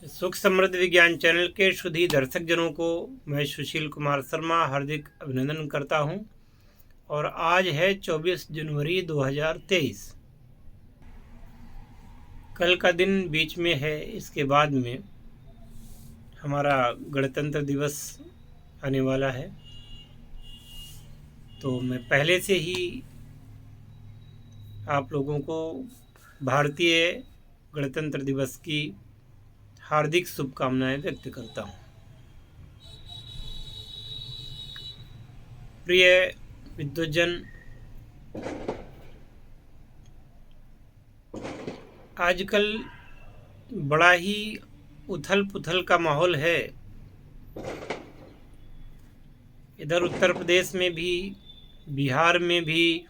सुख समृद्ध विज्ञान चैनल के शुद्ध दर्शक जनों को मैं सुशील कुमार शर्मा हार्दिक अभिनंदन करता हूं। और आज है 24 जनवरी 2023। कल का दिन बीच में है, इसके बाद में हमारा गणतंत्र दिवस आने वाला है। तो मैं पहले से ही आप लोगों को भारतीय गणतंत्र दिवस की हार्दिक शुभकामनाएं व्यक्त करता हूं। प्रिय विद्वजन, आजकल बड़ा ही उथल पुथल का माहौल है। इधर उत्तर प्रदेश में भी, बिहार में भी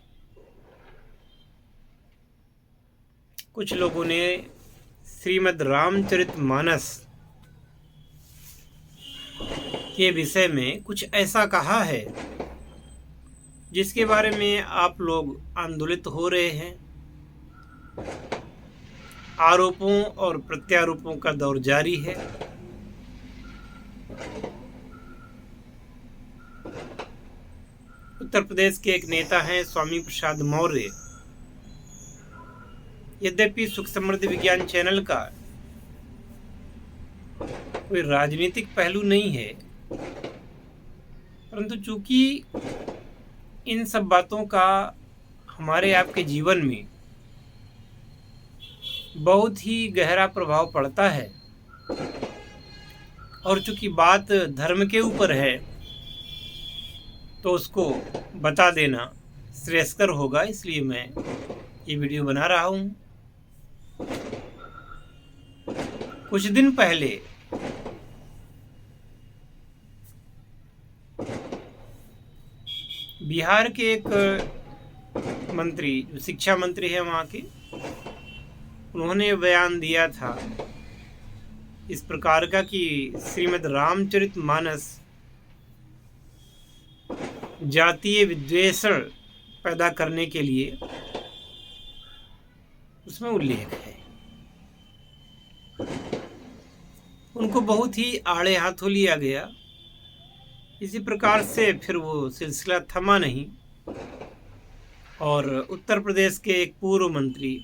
कुछ लोगों ने श्रीमद् रामचरितमानस के विषय में कुछ ऐसा कहा है जिसके बारे में आप लोग आंदोलित हो रहे हैं। आरोपों और प्रत्यारोपों का दौर जारी है। उत्तर प्रदेश के एक नेता हैं स्वामी प्रसाद मौर्य। यद्यपि सुख समृद्ध विज्ञान चैनल का कोई राजनीतिक पहलू नहीं है, परंतु चूंकि इन सब बातों का हमारे आपके जीवन में बहुत ही गहरा प्रभाव पड़ता है, और चूंकि बात धर्म के ऊपर है तो उसको बता देना श्रेयस्कर होगा, इसलिए मैं ये वीडियो बना रहा हूँ। कुछ दिन पहले बिहार के एक मंत्री, जो शिक्षा मंत्री है वहाँ के, उन्होंने बयान दिया था इस प्रकार का कि श्रीमद् रामचरितमानस जातीय विद्वेषण पैदा करने के लिए उसमें उल्लेख है। उनको बहुत ही आड़े हाथों लिया गया। इसी प्रकार से फिर वो सिलसिला थमा नहीं, और उत्तर प्रदेश के एक पूर्व मंत्री,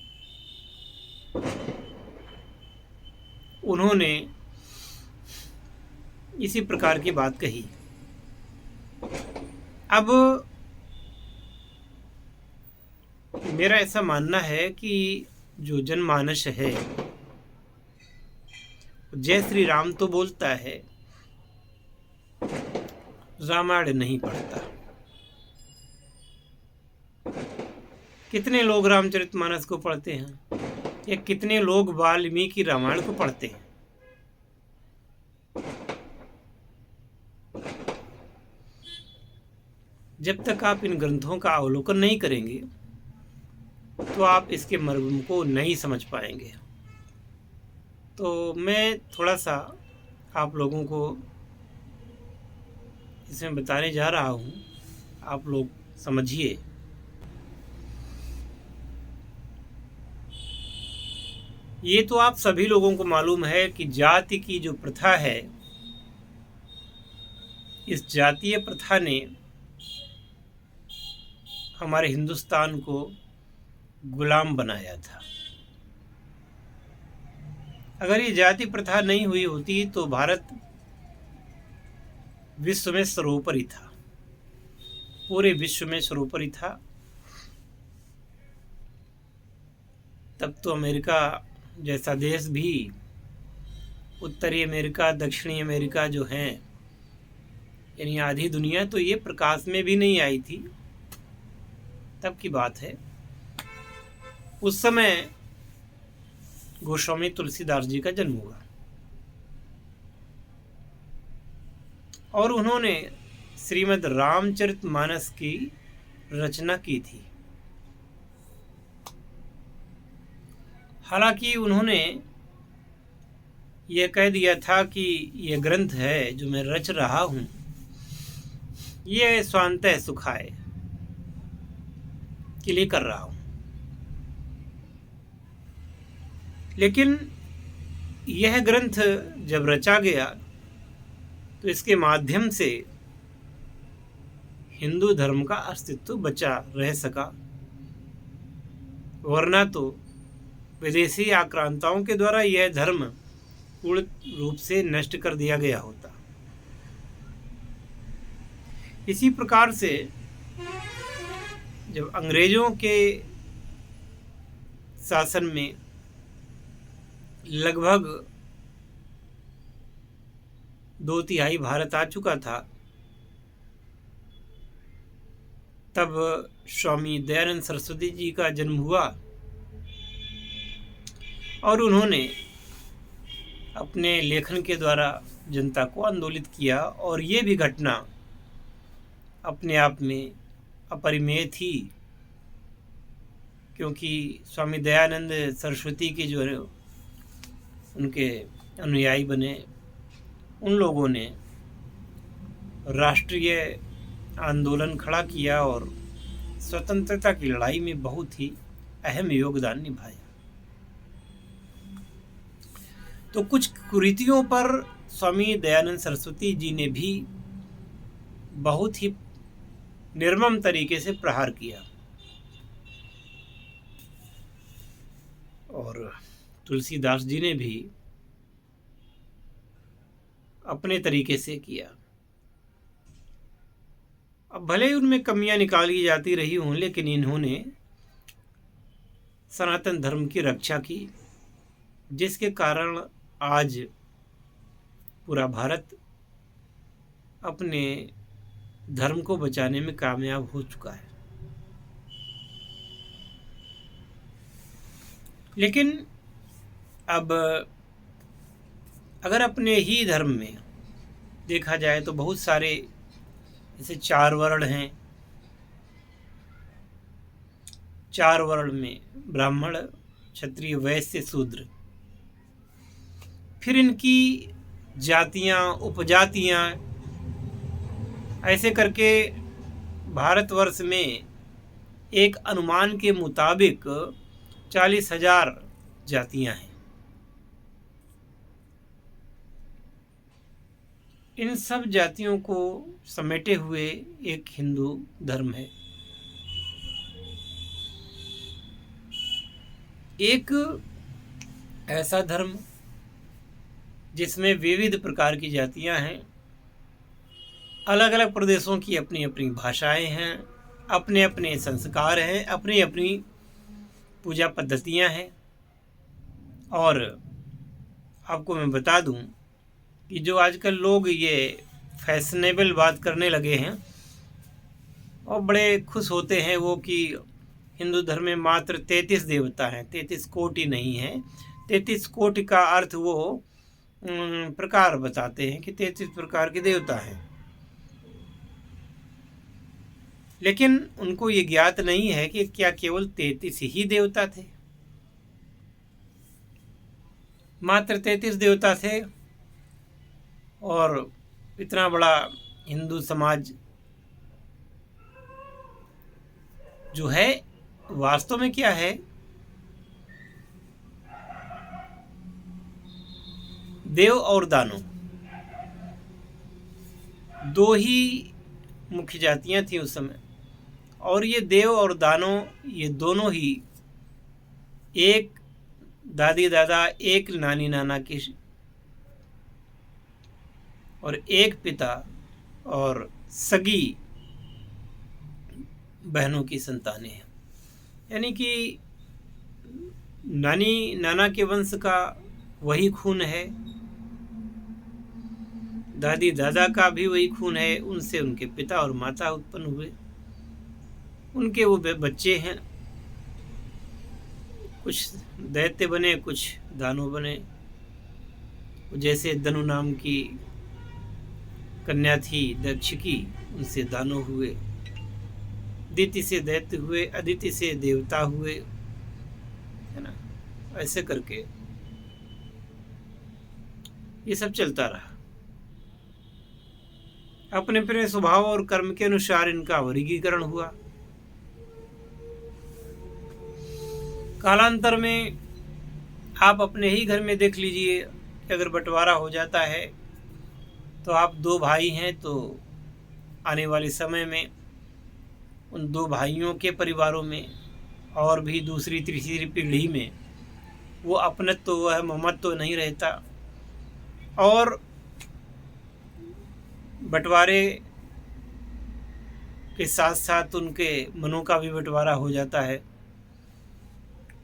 उन्होंने इसी प्रकार की बात कही। अब मेरा ऐसा मानना है कि जो जनमानस है जय श्री राम तो बोलता है, रामायण नहीं पढ़ता। कितने लोग रामचरितमानस को पढ़ते हैं, या कितने लोग वाल्मीकि रामायण को पढ़ते हैं? जब तक आप इन ग्रंथों का अवलोकन नहीं करेंगे तो आप इसके मर्म को नहीं समझ पाएंगे। तो मैं थोड़ा सा आप लोगों को इसमें बताने जा रहा हूँ, आप लोग समझिए। ये तो आप सभी लोगों को मालूम है कि जाति की जो प्रथा है, इस जातीय प्रथा ने हमारे हिंदुस्तान को गुलाम बनाया था। अगर ये जाति प्रथा नहीं हुई होती तो भारत विश्व में सर्वोपरि था, पूरे विश्व में सर्वोपरि था। तब तो अमेरिका जैसा देश भी, उत्तरी अमेरिका, दक्षिणी अमेरिका जो हैं, यानी आधी दुनिया, तो ये प्रकाश में भी नहीं आई थी। तब की बात है। उस समय गोस्वामी तुलसीदास जी का जन्म हुआ, और उन्होंने श्रीमद् रामचरितमानस की रचना की थी। हालांकि उन्होंने यह कह दिया था कि यह ग्रंथ है जो मैं रच रहा हूं, यह स्वांतः सुखाय के लिए कर रहा हूं। लेकिन यह ग्रंथ जब रचा गया तो इसके माध्यम से हिंदू धर्म का अस्तित्व बचा रह सका, वरना तो विदेशी आक्रांताओं के द्वारा यह धर्म पूर्ण रूप से नष्ट कर दिया गया होता। इसी प्रकार से जब अंग्रेजों के शासन में लगभग 2/3 भारत आ चुका था, तब स्वामी दयानंद सरस्वती जी का जन्म हुआ और उन्होंने अपने लेखन के द्वारा जनता को आंदोलित किया। और ये भी घटना अपने आप में अपरिमेय थी, क्योंकि स्वामी दयानंद सरस्वती के जो उनके अनुयायी बने, उन लोगों ने राष्ट्रीय आंदोलन खड़ा किया और स्वतंत्रता की लड़ाई में बहुत ही अहम योगदान निभाया। तो कुछ कुरीतियों पर स्वामी दयानंद सरस्वती जी ने भी बहुत ही निर्मम तरीके से प्रहार किया और तुलसीदास जी ने भी अपने तरीके से किया। अब भले ही उनमें कमियां निकाली जाती रही हों, लेकिन इन्होंने सनातन धर्म की रक्षा की, जिसके कारण आज पूरा भारत अपने धर्म को बचाने में कामयाब हो चुका है। लेकिन अब अगर अपने ही धर्म में देखा जाए तो बहुत सारे जैसे 4 वर्ण हैं। 4 वर्ण में ब्राह्मण, क्षत्रिय, वैश्य, शूद्र, फिर इनकी जातियां, उपजातियां, ऐसे करके भारतवर्ष में एक अनुमान के मुताबिक 40,000 जातियां हैं। इन सब जातियों को समेटे हुए एक हिंदू धर्म है। एक ऐसा धर्म जिसमें विविध प्रकार की जातियां हैं, अलग अलग प्रदेशों की अपनी अपनी भाषाएं हैं, अपने अपने संस्कार हैं, अपनी अपनी पूजा पद्धतियां हैं। और आपको मैं बता दूं कि जो आजकल लोग ये फैशनेबल बात करने लगे हैं और बड़े खुश होते हैं वो कि हिंदू धर्म में मात्र 33 देवता हैं, 33 कोटि नहीं है। 33 कोटि का अर्थ वो प्रकार बताते हैं कि 33 प्रकार के देवता हैं, लेकिन उनको ये ज्ञात नहीं है कि क्या केवल 33 ही देवता थे। मात्र 33 देवता थे और इतना बड़ा हिंदू समाज जो है वास्तव में क्या है, देव और दानव, 2 ही मुख्य जातियां थी उस समय। और ये देव और दानव ये दोनों ही एक दादी दादा, एक नानी नाना की और एक पिता और सगी बहनों की संतानें हैं। यानी कि नानी नाना के वंश का वही खून है, दादी दादा का भी वही खून है, उनसे उनके पिता और माता उत्पन्न हुए, उनके वो बच्चे हैं। कुछ दैत्य बने, कुछ दानव बने। जैसे दनु नाम की कन्या थी दक्ष की, उनसे दानव हुए, दिति से दैत्य हुए, अदिति से देवता हुए, है ना। ऐसे करके ये सब चलता रहा। अपने अपने स्वभाव और कर्म के अनुसार इनका वर्गीकरण हुआ। कालांतर में आप अपने ही घर में देख लीजिए कि अगर बंटवारा हो जाता है तो आप 2 भाई हैं, तो आने वाले समय में उन 2 भाइयों के परिवारों में और भी दूसरी तीसरी पीढ़ी में वो अपनत्व तो वह ममत्व तो नहीं रहता, और बंटवारे के साथ साथ उनके मनों का भी बंटवारा हो जाता है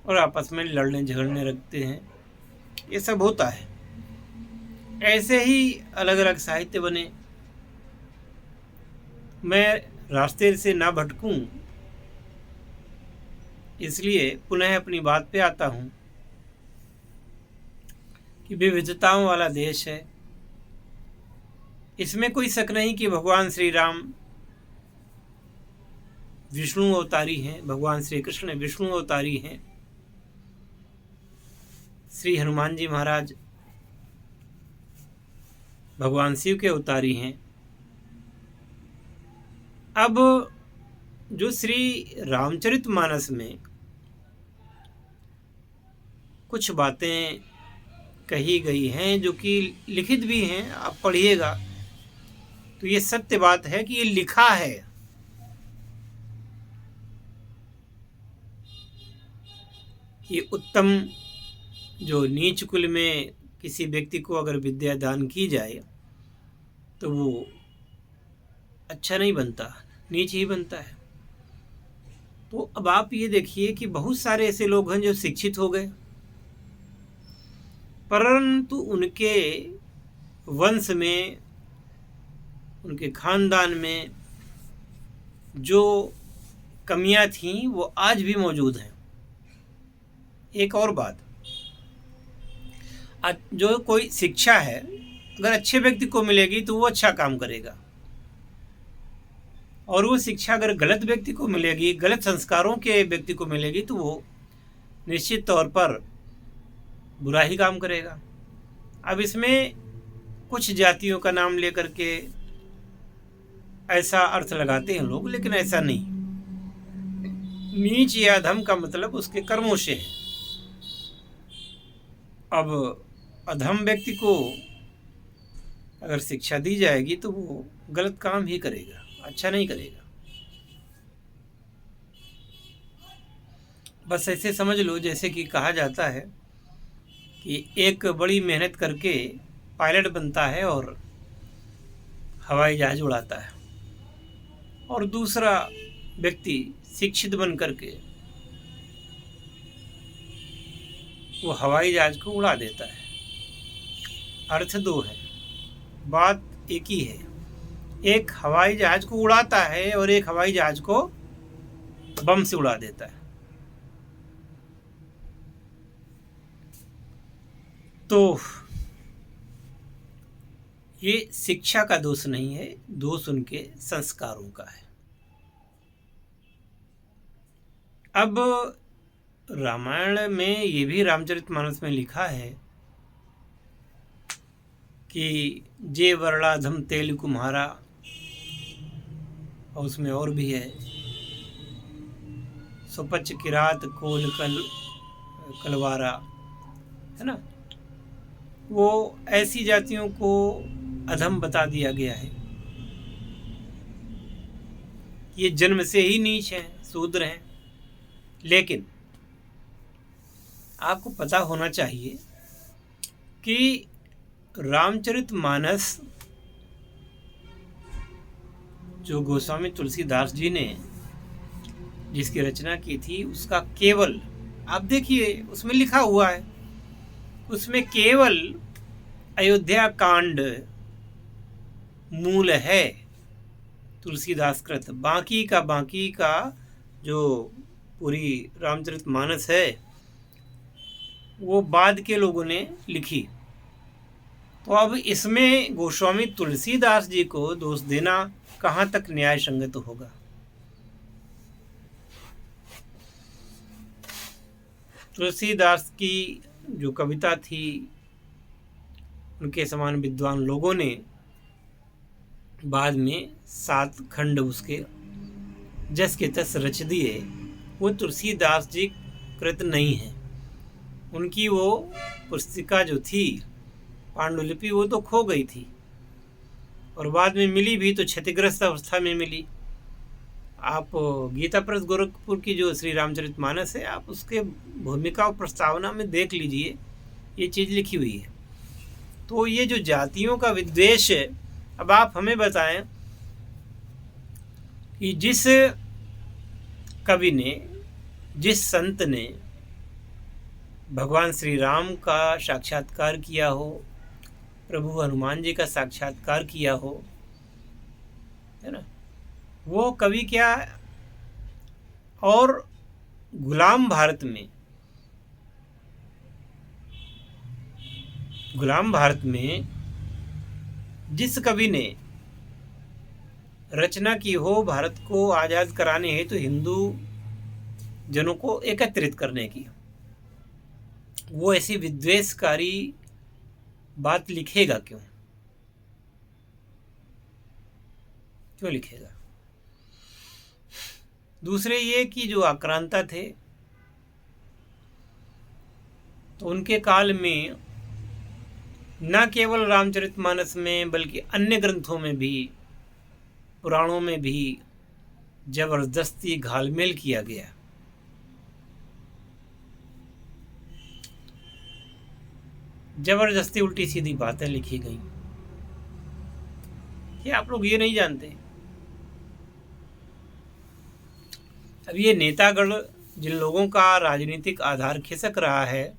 और आपस में लड़ने झगड़ने लगते हैं। ये सब होता है। ऐसे ही अलग अलग साहित्य बने। मैं रास्ते से ना भटकूं, इसलिए पुनः अपनी बात पे आता हूं कि विविधताओं वाला देश है। इसमें कोई शक नहीं कि भगवान श्री राम विष्णु अवतारी हैं, भगवान श्री कृष्ण विष्णु अवतारी हैं, श्री हनुमान जी महाराज भगवान शिव के अवतारी हैं। अब जो श्री रामचरितमानस में कुछ बातें कही गई हैं जो कि लिखित भी हैं, आप पढ़िएगा तो ये सत्य बात है कि ये लिखा है। ये उत्तम जो नीच कुल में किसी व्यक्ति को अगर विद्या दान की जाए तो वो अच्छा नहीं बनता, नीच ही बनता है। तो अब आप ये देखिए कि बहुत सारे ऐसे लोग हैं जो शिक्षित हो गए, परंतु उनके वंश में, उनके खानदान में जो कमियां थीं वो आज भी मौजूद हैं। एक और बात, जो कोई शिक्षा है अगर अच्छे व्यक्ति को मिलेगी तो वो अच्छा काम करेगा, और वो शिक्षा अगर गलत व्यक्ति को मिलेगी, गलत संस्कारों के व्यक्ति को मिलेगी, तो वो निश्चित तौर पर बुरा ही काम करेगा। अब इसमें कुछ जातियों का नाम लेकर के ऐसा अर्थ लगाते हैं लोग, लेकिन ऐसा नहीं। नीच या अधम का मतलब उसके कर्मों से है। अब अधम व्यक्ति को अगर शिक्षा दी जाएगी तो वो गलत काम ही करेगा, अच्छा नहीं करेगा। बस ऐसे समझ लो जैसे कि कहा जाता है कि एक बड़ी मेहनत करके पायलट बनता है और हवाई जहाज उड़ाता है, और दूसरा व्यक्ति शिक्षित बन करके वो हवाई जहाज को उड़ा देता है। अर्थ दो है, बात एक ही है। एक हवाई जहाज को उड़ाता है और एक हवाई जहाज को बम से उड़ा देता है। तो ये शिक्षा का दोष नहीं है, दोष उनके संस्कारों का है। अब रामायण में ये भी रामचरितमानस में लिखा है कि जे वर्णाधम तेल कुम्हारा, और उसमें और भी है, सुपच किरात कोल कलवारा, है ना। वो ऐसी जातियों को अधम बता दिया गया है, ये जन्म से ही नीच हैं, शूद्र हैं। लेकिन आपको पता होना चाहिए कि रामचरितमानस जो गोस्वामी तुलसीदास जी ने जिसकी रचना की थी, उसका केवल आप देखिए उसमें लिखा हुआ है, उसमें केवल अयोध्या कांड मूल है तुलसीदास कृत। बाकी का जो पूरी रामचरितमानस है वो बाद के लोगों ने लिखी। तो अब इसमें गोस्वामी तुलसीदास जी को दोष देना कहाँ तक न्याय संगत होगा। तुलसीदास की जो कविता थी, उनके समान विद्वान लोगों ने बाद में 7 खंड उसके जस के तस रच दिए। वो तुलसीदास जी कृत नहीं है, उनकी वो पुस्तिका जो थी पांडुलिपि वो तो खो गई थी, और बाद में मिली भी तो क्षतिग्रस्त अवस्था में मिली। आप गीता प्रेस गोरखपुर की जो श्री रामचरितमानस है, आप उसके भूमिका और प्रस्तावना में देख लीजिए, ये चीज़ लिखी हुई है। तो ये जो जातियों का विद्वेष है, अब आप हमें बताएं कि जिस कवि ने, जिस संत ने भगवान श्री राम का साक्षात्कार किया हो, प्रभु हनुमान जी का साक्षात्कार किया हो, है ना, वो कवि क्या, और गुलाम भारत में जिस कवि ने रचना की हो भारत को आज़ाद कराने हेतु तो हिंदू जनों को एकत्रित करने की, वो ऐसी विद्वेषकारी बात लिखेगा क्यों लिखेगा? दूसरे ये कि जो आक्रांता थे, तो उनके काल में न केवल रामचरितमानस में बल्कि अन्य ग्रंथों में भी, पुराणों में भी जबरदस्ती घालमेल किया गया। जबरदस्ती उल्टी सीधी बातें लिखी गई। क्या आप लोग ये नहीं जानते? अब ये नेतागण जिन लोगों का राजनीतिक आधार खिसक रहा है,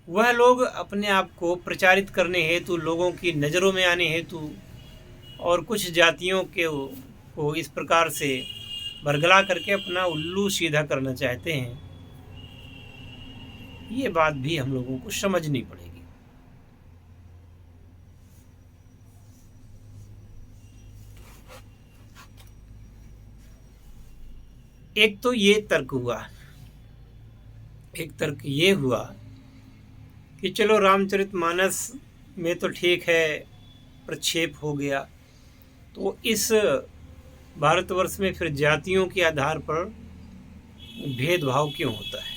वह लोग अपने आप को प्रचारित करने हेतु, लोगों की नज़रों में आने हेतु और कुछ जातियों को इस प्रकार से बरगला करके अपना उल्लू सीधा करना चाहते हैं। ये बात भी हम लोगों को समझनी पड़ेगी। एक तो ये तर्क हुआ, एक तर्क ये हुआ कि चलो रामचरितमानस में तो ठीक है, प्रक्षेप हो गया, तो इस भारतवर्ष में फिर जातियों के आधार पर भेदभाव क्यों होता है?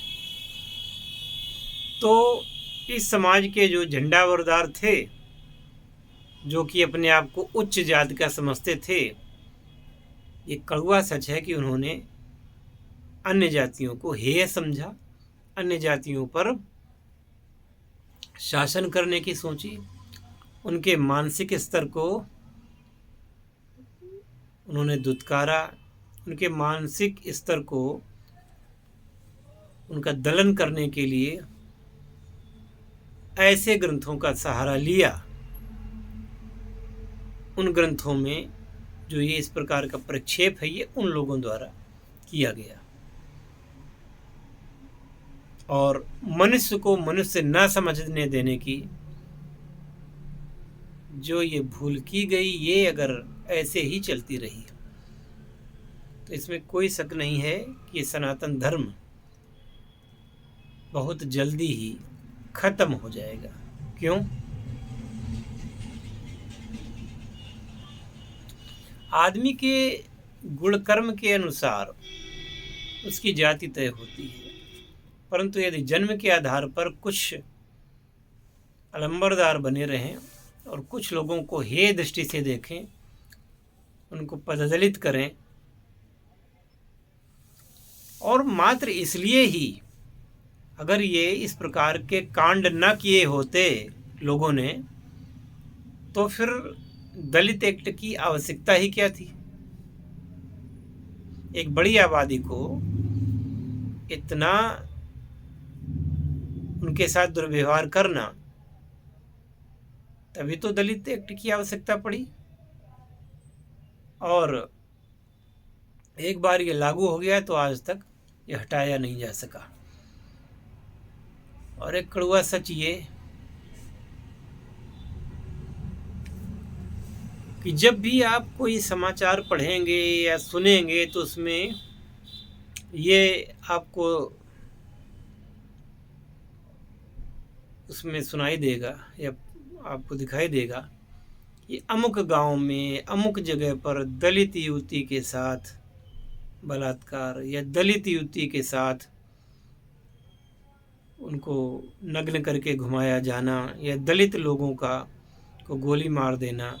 तो इस समाज के जो झंडावरदार थे, जो कि अपने आप को उच्च जाति का समझते थे, ये कड़वा सच है कि उन्होंने अन्य जातियों को हेय समझा, अन्य जातियों पर शासन करने की सोची, उनके मानसिक स्तर को उन्होंने दुत्कारा, उनके मानसिक स्तर को उनका दलन करने के लिए ऐसे ग्रंथों का सहारा लिया। उन ग्रंथों में जो ये इस प्रकार का प्रक्षेप है, ये उन लोगों द्वारा किया गया, और मनुष्य को मनुष्य न समझने देने की जो ये भूल की गई, ये अगर ऐसे ही चलती रही तो इसमें कोई शक नहीं है कि सनातन धर्म बहुत जल्दी ही खत्म हो जाएगा। क्यों? आदमी के गुण कर्म के अनुसार उसकी जाति तय होती है, परंतु यदि जन्म के आधार पर कुछ अलंबरदार बने रहें और कुछ लोगों को हेय दृष्टि से देखें, उनको पददलित करें, और मात्र इसलिए ही, अगर ये इस प्रकार के कांड न किए होते लोगों ने, तो फिर दलित एक्ट की आवश्यकता ही क्या थी? एक बड़ी आबादी को इतना उनके साथ दुर्व्यवहार करना, तभी तो दलित एक्ट की आवश्यकता पड़ी, और एक बार ये लागू हो गया तो आज तक ये हटाया नहीं जा सका। और एक कड़वा सच ये कि जब भी आप कोई समाचार पढ़ेंगे या सुनेंगे तो उसमें ये आपको उसमें सुनाई देगा या आपको दिखाई देगा कि अमुक गांव में अमुक जगह पर दलित युवती के साथ बलात्कार या दलित युवती के साथ उनको नग्न करके घुमाया जाना या दलित लोगों को गोली मार देना,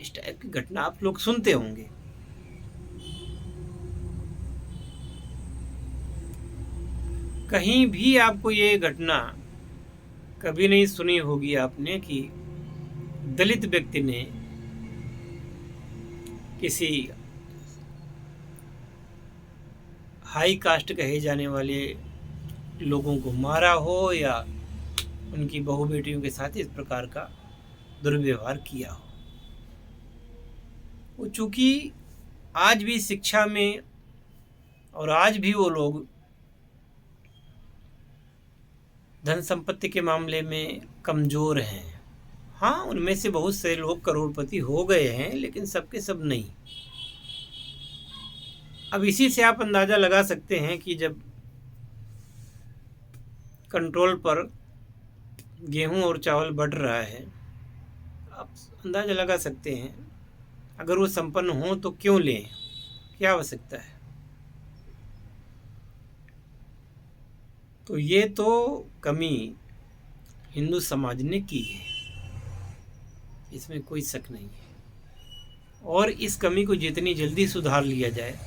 इस टाइप की घटना आप लोग सुनते होंगे। कहीं भी आपको ये घटना कभी नहीं सुनी होगी आपने कि दलित व्यक्ति ने किसी हाई कास्ट कहे जाने वाले लोगों को मारा हो या उनकी बहू बेटियों के साथ इस प्रकार का दुर्व्यवहार किया हो। वो चूंकि आज भी शिक्षा में और आज भी वो लोग धन संपत्ति के मामले में कमजोर हैं। हाँ, उनमें से बहुत से लोग करोड़पति हो गए हैं, लेकिन सबके सब नहीं। अब इसी से आप अंदाजा लगा सकते हैं कि जब कंट्रोल पर गेहूं और चावल बढ़ रहा है, आप अंदाजा लगा सकते हैं अगर वो संपन्न हो तो क्यों लें, क्या आवश्यकता है। तो ये तो कमी हिंदू समाज ने की है, इसमें कोई शक नहीं है। और इस कमी को जितनी जल्दी सुधार लिया जाए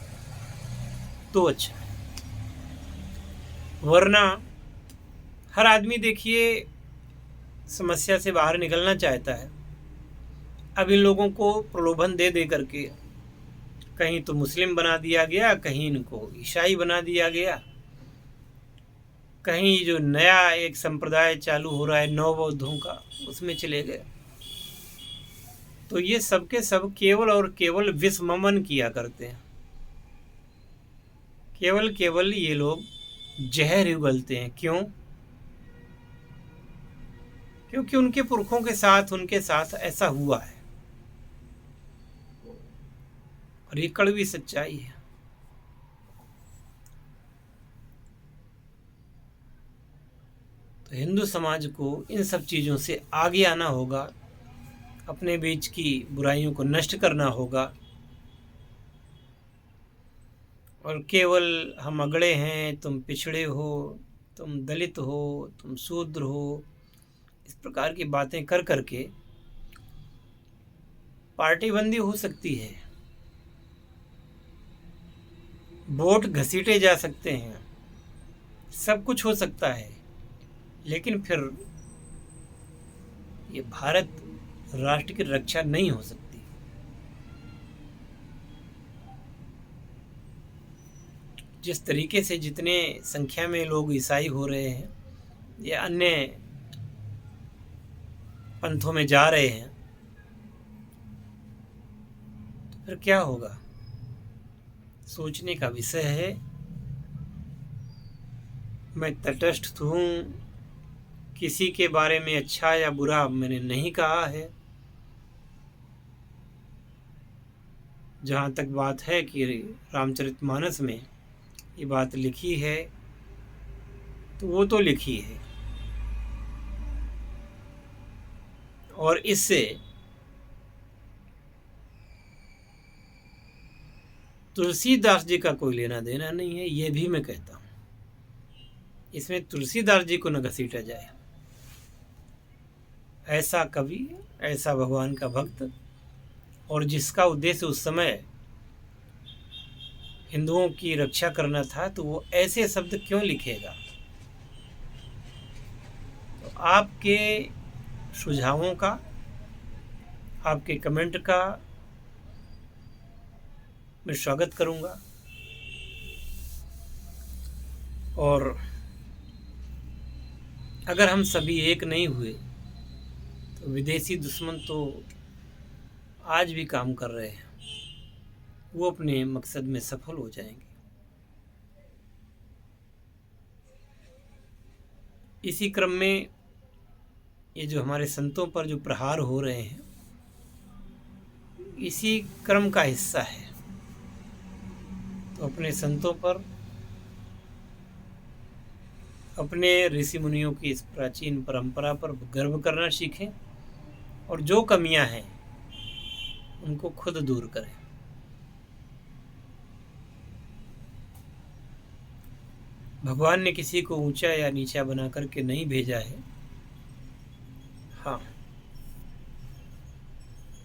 तो अच्छा है, वरना हर आदमी देखिए समस्या से बाहर निकलना चाहता है। अब इन लोगों को प्रलोभन दे दे करके कहीं तो मुस्लिम बना दिया गया, कहीं इनको ईसाई बना दिया गया, कहीं जो नया एक संप्रदाय चालू हो रहा है नवबौद्धों का, उसमें चले गए। तो ये सबके सब केवल और केवल विषममन किया करते हैं। केवल ये लोग जहर उगलते हैं। क्यों? क्योंकि उनके पुरखों के साथ उनके साथ ऐसा हुआ है, और ये कड़वी सच्चाई है। तो हिंदू समाज को इन सब चीज़ों से आगे आना होगा, अपने बीच की बुराइयों को नष्ट करना होगा। और केवल हम अगड़े हैं, तुम पिछड़े हो, तुम दलित हो, तुम शूद्र हो, इस प्रकार की बातें कर करके पार्टीबंदी हो सकती है, वोट घसीटे जा सकते हैं, सब कुछ हो सकता है, लेकिन फिर ये भारत राष्ट्र की रक्षा नहीं हो सकती। जिस तरीके से जितने संख्या में लोग ईसाई हो रहे हैं या अन्य पंथों में जा रहे हैं, तो फिर क्या होगा, सोचने का विषय है। मैं तटस्थ हूँ, किसी के बारे में अच्छा या बुरा मैंने नहीं कहा है। जहाँ तक बात है कि रामचरितमानस में ये बात लिखी है, तो वो तो लिखी है, और इससे तुलसीदास जी का कोई लेना देना नहीं है, ये भी मैं कहता हूँ। इसमें तुलसीदास जी को न घसीटा जाए। ऐसा कवि, ऐसा भगवान का भक्त, और जिसका उद्देश्य उस समय हिंदुओं की रक्षा करना था, तो वो ऐसे शब्द क्यों लिखेगा। तो आपके सुझावों का, आपके कमेंट का मैं स्वागत करूंगा। और अगर हम सभी एक नहीं हुए तो विदेशी दुश्मन तो आज भी काम कर रहे हैं, वो अपने मकसद में सफल हो जाएंगे। इसी क्रम में ये जो हमारे संतों पर जो प्रहार हो रहे हैं, इसी क्रम का हिस्सा है। तो अपने संतों पर, अपने ऋषि मुनियों की इस प्राचीन परंपरा पर गर्व करना सीखें, और जो कमियां हैं उनको खुद दूर करें। भगवान ने किसी को ऊंचा या नीचा बना करके नहीं भेजा है। हाँ,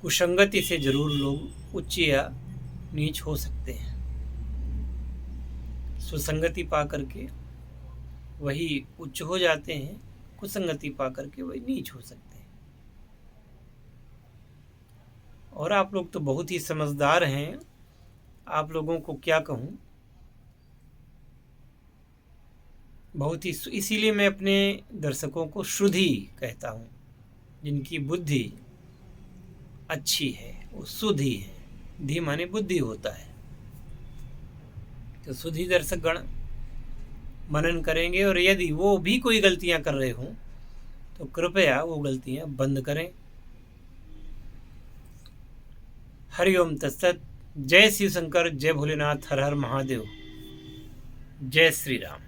कुसंगति से जरूर लोग उच्च या नीच हो सकते हैं। सुसंगति पा करके वही उच्च हो जाते हैं, कुसंगति पा करके वही नीच हो सकते हैं। और आप लोग तो बहुत ही समझदार हैं, आप लोगों को क्या कहूँ, बहुत ही इसीलिए मैं अपने दर्शकों को शुद्धि कहता हूँ। जिनकी बुद्धि अच्छी है वो शुद्धि है। धी माने बुद्धि होता है। तो शुद्धि दर्शक गण मनन करेंगे, और यदि वो भी कोई गलतियां कर रहे हों तो कृपया वो गलतियां बंद करें। हरिओम तत्सत। जय शिव शंकर, जय भोलेनाथ, हर हर महादेव, जय श्री राम।